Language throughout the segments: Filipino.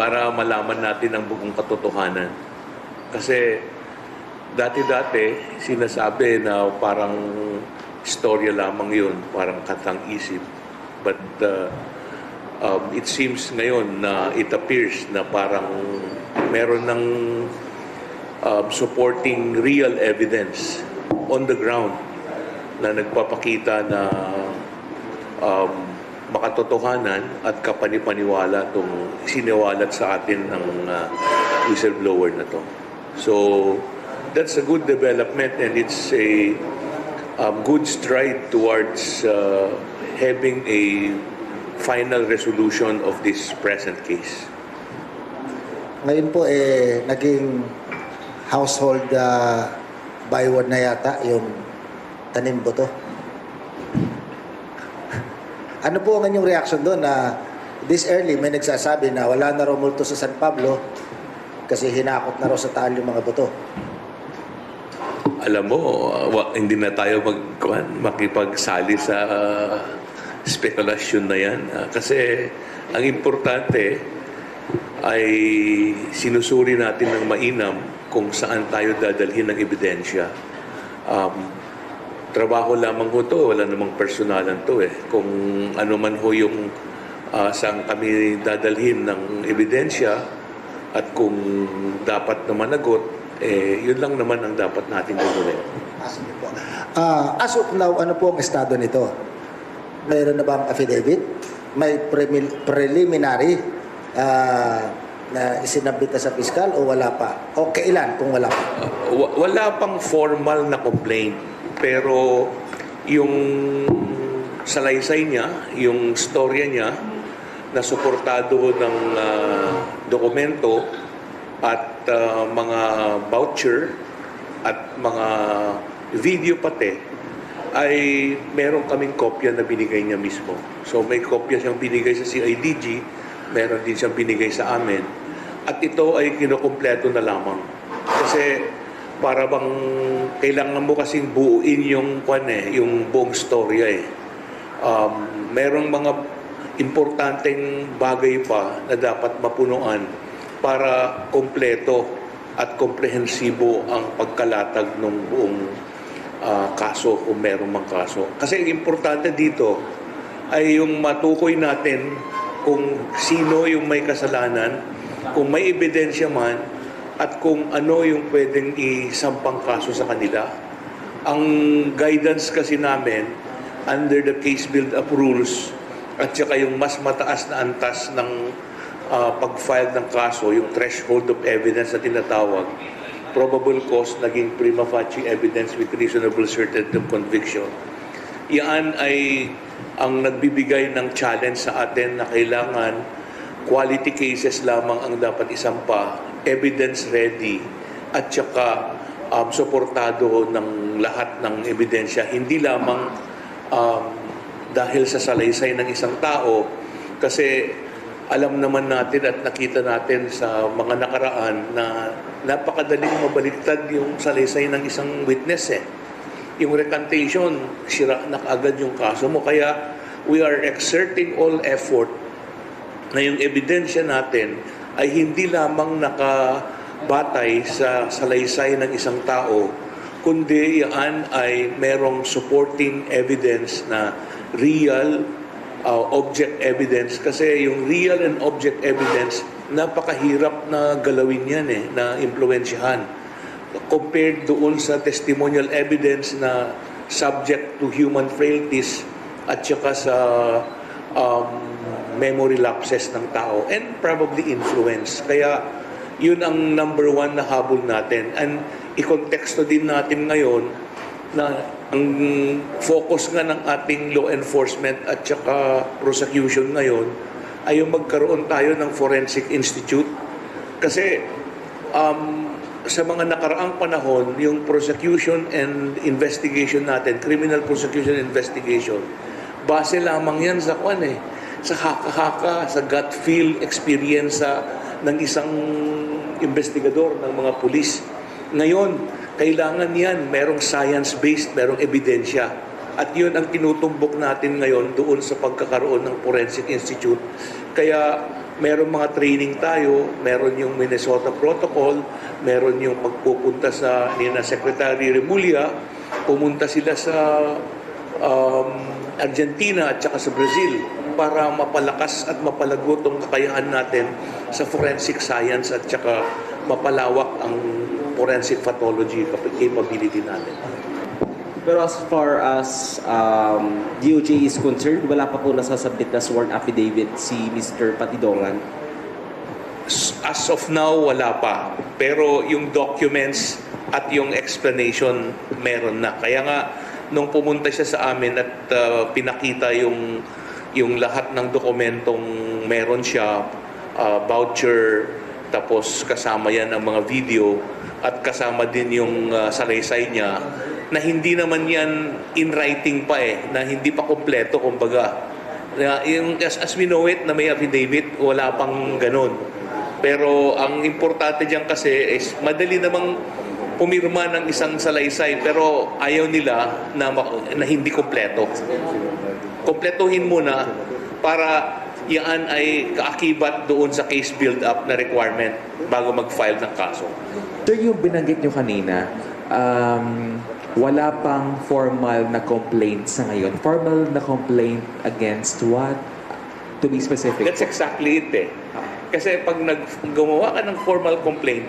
para malaman natin ang buong katotohanan. Kasi dati-dati sinasabi na parang istorya lamang yun, parang katang isip. But it seems ngayon na it appears na parang meron ng supporting real evidence on the ground na nagpapakita na makatotohanan at kapanipaniwala itong siniwalat sa atin ng whistleblower na to. So, that's a good development and it's a good stride towards having a final resolution of this present case. Ngayon po naging household byword na yata yung tanim buto. Ano po ang inyong reaction doon na this early may nagsasabi na wala na raw multo sa San Pablo kasi hinakot na raw sa Taal yung mga buto? Alam mo, hindi na tayo makipagsali sa spekulasyon na yan. Kasi ang importante ay sinusuri natin ng mainam kung saan tayo dadalhin ng ebidensya. Trabaho lamang ho to, wala namang personalan to eh. Kung ano man ho yung saan kami dadalhin ng ebidensya at kung dapat na managot, yun lang naman ang dapat natin gawin. As of now, ano po ang estado nito? Mayroon na bang affidavit? May preliminary na isinabit na sa piskal o wala pa? O kailan kung wala pa? Wala pang formal na complaint. Pero yung salaysay niya, yung storya niya na suportado ng dokumento at mga voucher at mga video pati ay meron kaming kopya na binigay niya mismo. So may kopya siyang binigay sa CIDG, meron din siyang binigay sa amin. At ito ay kinukumpleto na lamang. Kasi para bang kailangan mo kasing buuin yung yung buong storya eh. Merong mga importanteng bagay pa na dapat mapunuan para kompleto at komprehensibo ang pagkalatag ng buong kaso kung merong mang kaso. Kasi ang importante dito ay yung matukoy natin kung sino yung may kasalanan, kung may ebidensya man, at kung ano yung pwedeng isampang kaso sa kanila. Ang guidance kasi namin under the case build-up rules at saka yung mas mataas na antas ng pag-file ng kaso, yung threshold of evidence na tinatawag, probable cause naging prima facie evidence with reasonable certainty of conviction. Yan ay ang nagbibigay ng challenge sa atin na kailangan quality cases lamang ang dapat isampa, evidence ready, at saka suportado ng lahat ng ebidensya. Hindi lamang dahil sa salaysay ng isang tao, kasi alam naman natin at nakita natin sa mga nakaraan na napakadaling mabaliktad yung salaysay ng isang witness eh. Yung recantation, sira na kaagad yung kaso mo. Kaya we are exerting all effort na yung ebidensya natin ay hindi lamang nakabatay sa salaysay ng isang tao, kundi yan ay merong supporting evidence na real object evidence. Kasi yung real and object evidence, napakahirap na galawin yan na impluwensyahan. Compared doon sa testimonial evidence na subject to human frailties at saka sa memory lapses ng tao and probably influence. Kaya yun ang number one na habol natin. And i-konteksto din natin ngayon na ang focus nga ng ating law enforcement at saka prosecution ngayon ay yung magkaroon tayo ng Forensic Institute. Kasi sa mga nakaraang panahon, yung prosecution and investigation natin, criminal prosecution and investigation, base lamang yan sa sa haka-haka, sa gut feel experience ng isang investigador, ng mga pulis. Ngayon, kailangan yan, merong science-based, merong ebidensya. At yun ang tinutumbok natin ngayon doon sa pagkakaroon ng Forensic Institute. Kaya meron mga training tayo, meron yung Minnesota Protocol, meron yung pagpupunta sa ni na Secretary Remulla, pumunta sila sa Argentina at saka sa Brazil para mapalakas at mapalago ang kakayahan natin sa forensic science at saka mapalawak ang forensic pathology capability natin. Pero as far as DOJ is concerned, wala pa po nasasubmit na sworn affidavit si Mr. Patidongan. As of now, wala pa. Pero yung documents at yung explanation, meron na. Kaya nga, nung pumunta siya sa amin at pinakita yung lahat ng dokumentong meron siya, voucher, tapos kasama yan ang mga video, at kasama din yung salaysay niya, na hindi naman yan in writing pa na hindi pa kompleto, kumbaga. As we know it, na may affidavit, wala pang ganun. Pero ang importante diyan kasi is madali namang pumirma ng isang salaysay, pero ayaw nila na hindi kompleto. Kompletuhin muna para yan ay kaakibat doon sa case build-up na requirement bago mag-file ng kaso. Sir, yung binanggit nyo kanina, wala pang formal na complaint sa ngayon. Formal na complaint against what? To be specific. That's exactly it Kasi pag gumawa ka ng formal complaint,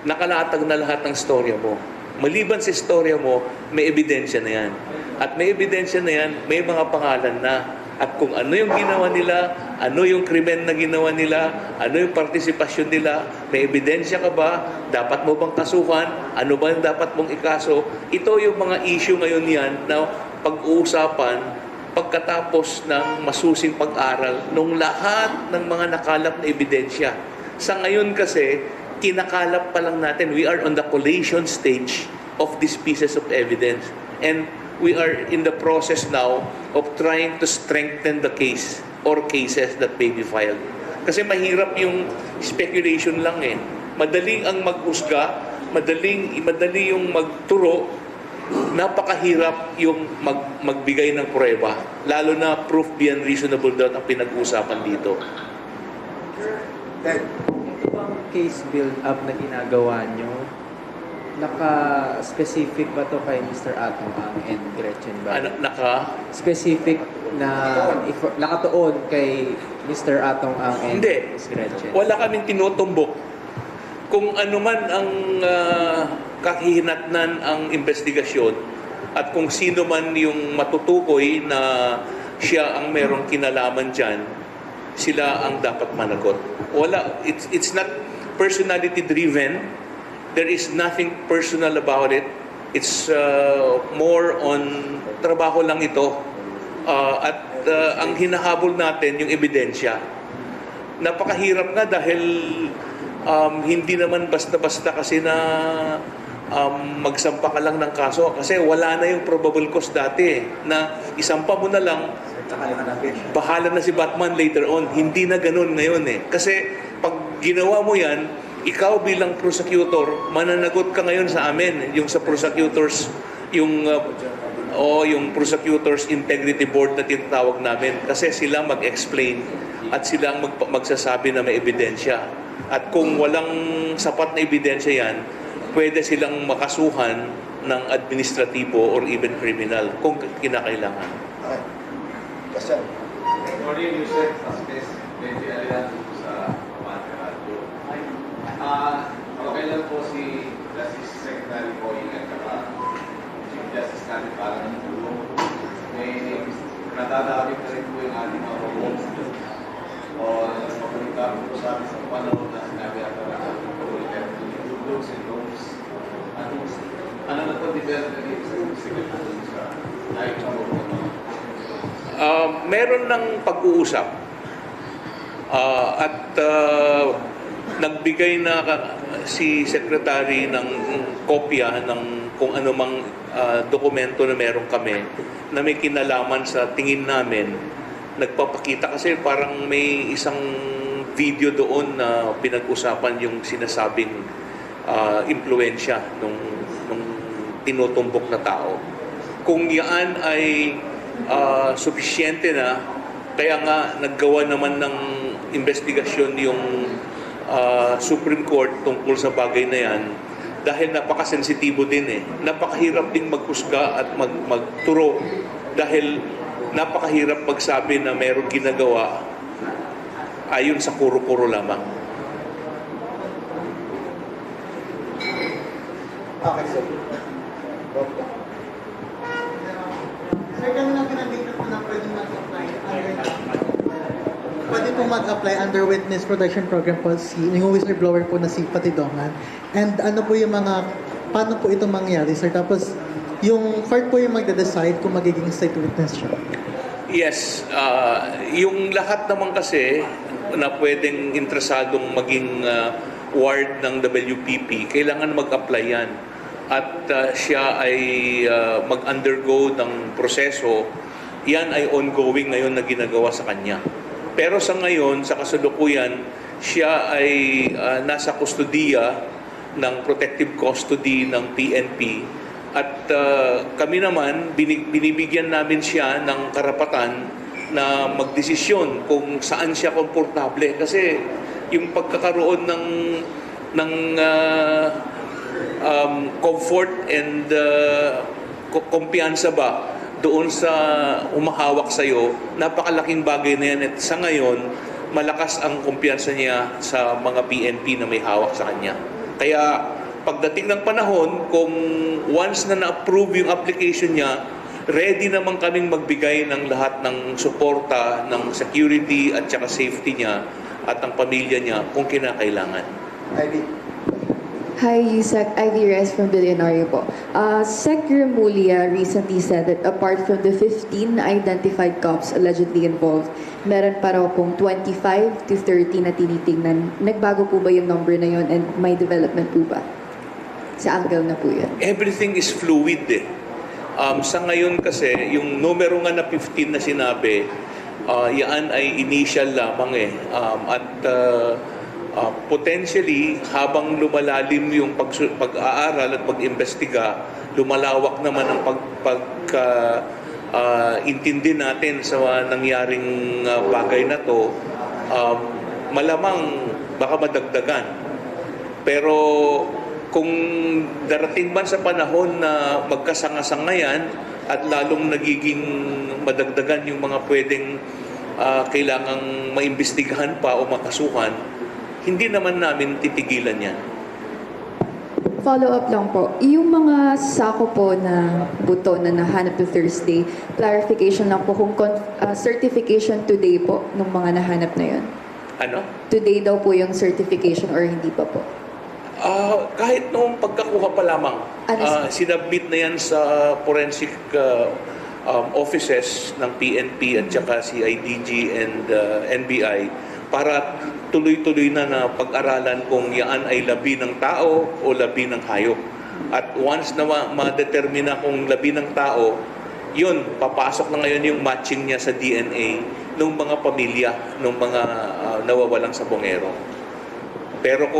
nakalatag na lahat ng storya mo. Maliban sa storya mo, may ebidensya na yan. At may ebidensya na yan, may mga pangalan na. At kung ano yung ginawa nila, ano yung krimen na ginawa nila, ano yung partisipasyon nila, may ebidensya ka ba? Dapat mo bang kasuhan? Ano ba yung dapat mong ikaso? Ito yung mga issue ngayon yan na pag-uusapan pagkatapos ng masusing pag-aral ng lahat ng mga nakalap na ebidensya. Sa ngayon kasi, kinakalap pa lang natin. We are on the collation stage of these pieces of evidence. And we are in the process now of trying to strengthen the case or cases that may be filed. Kasi mahirap yung speculation lang Madali ang maghusga, madali yung magturo, napakahirap yung magbigay ng pruweba. Lalo na proof beyond reasonable doubt ang pinag-uusapan dito. Ito bang case build-up na ginagawa nyo? Naka-specific ba to kay Mr. Atong Ang and Gretchen ba? Specific na nakatuon kay Mr. Atong Ang and Hindi. Ms. Gretchen? Wala kaming tinutumbok. Kung ano man ang kahihinatnan ang investigasyon at kung sino man yung matutukoy na siya ang merong kinalaman dyan, sila ang dapat managot. It's not personality driven. There is nothing personal about it. It's more on trabaho lang ito. At ang hinahabol natin yung ebidensya. Napakahirap nga dahil hindi naman basta-basta kasi na magsampa ka lang ng kaso kasi wala na yung probable cause dati na isampa mo na lang, bahala na si Batman later on. Hindi na ganun ngayon Kasi pag ginawa mo yan, ikaw bilang prosecutor, mananagot ka ngayon sa amin, yung sa prosecutors, yung prosecutors integrity board na tinatawag namin kasi sila mag-explain at sila ang magsasabi na may ebidensya. At kung walang sapat na ebidensya yan, pwede silang makasuhan ng administratibo or even criminal kung kinakailangan. Okay. Question. Sorry, you said suspect, medyo alala sa Radyo. Okay lang po si Justice Secretary Boying at saka Chief Justice Karen para ng tulong. May natadawit na rin po yung ating mga proposals. O mabalita po sa amin sa panahon na sinabi at ang do's and don'ts. Ano na po development sa Secretary sa live na Meron ng pag-uusap at nagbigay na si Secretary ng kopya ng kung anumang dokumento na meron kami na may kinalaman sa tingin namin. Nagpapakita kasi parang may isang video doon na pinag-usapan yung sinasabing impluensya nung tinutumbok na tao. Kung yan ay sufisyente na, kaya nga naggawa naman ng investigasyon yung Supreme Court tungkol sa bagay na yan dahil napakasensitibo din eh. Napakahirap din maghusga at magturo dahil napakahirap magsabi na mayroong ginagawa ayon sa kuro-kuro lamang. Okay, sir. Sir, kanina pinabigyan ko na pwede pong mag-apply under Witness Protection Program po yung whistleblower po na si Patidongan. And ano po yung paano po ito mangyari, sir? Tapos, yung court po yung magde-decide kung magiging state witness siya. Yes, yung lahat naman kasi na pwedeng interesadong maging ward ng WPP, kailangan mag-apply yan. At siya ay mag-undergo ng proseso, yan ay ongoing ngayon na ginagawa sa kanya. Pero sa ngayon, sa kasalukuyan, siya ay nasa kustudiya ng protective custody ng PNP. At kami naman, binibigyan namin siya ng karapatan na magdesisyon kung saan siya komportable. Kasi yung pagkakaroon ng comfort and kumpiyansa ba doon sa umahawak sa'yo, napakalaking bagay na yan. At sa ngayon, malakas ang kumpiyansa niya sa mga PNP na may hawak sa kanya. Kaya pagdating ng panahon, kung once na na-approve yung application niya, ready naman kaming magbigay ng lahat ng suporta, ng security at saka safety niya at ang pamilya niya kung kinakailangan. Ivy. Hi, Yusek. Ivy Reyes from Billionaire po. Sec Remulla recently said that apart from the 15 identified cops allegedly involved, meron pa raw pong 25 to 30 na tinitingnan. Nagbago po ba yung number na yun and may development po ba? Sa angle na po yun. Everything is fluid eh. Sa ngayon kasi, yung numero nga na 15 na sinabi, yan ay initial lamang eh. Potentially, habang lumalalim yung pag-aaral at pag-imbestiga, lumalawak naman ang intindi natin sa nangyaring bagay na to, malamang baka madagdagan. Pero kung darating man sa panahon na magkasanga-sanga yan at lalong nagiging madagdagan yung mga pwedeng kailangang maimbestigahan pa o makasuhan, hindi naman namin titigilan yan. Follow-up lang po. Yung mga sako po na buto na nahanap to Thursday, clarification lang po kung certification today po ng mga nahanap na yun. Ano? Today daw po yung certification or hindi pa po? Kahit noong pagkakuha pa lamang, sinubmit na yan sa forensic offices ng PNP at saka CIDG and NBI para tuloy-tuloy na pag-aralan kung yan ay labi ng tao o labi ng hayop. At once na ma-determine kung labi ng tao, yun, papasok na ngayon yung matching niya sa DNA ng mga pamilya, ng mga nawawalang sabongero. Pero kung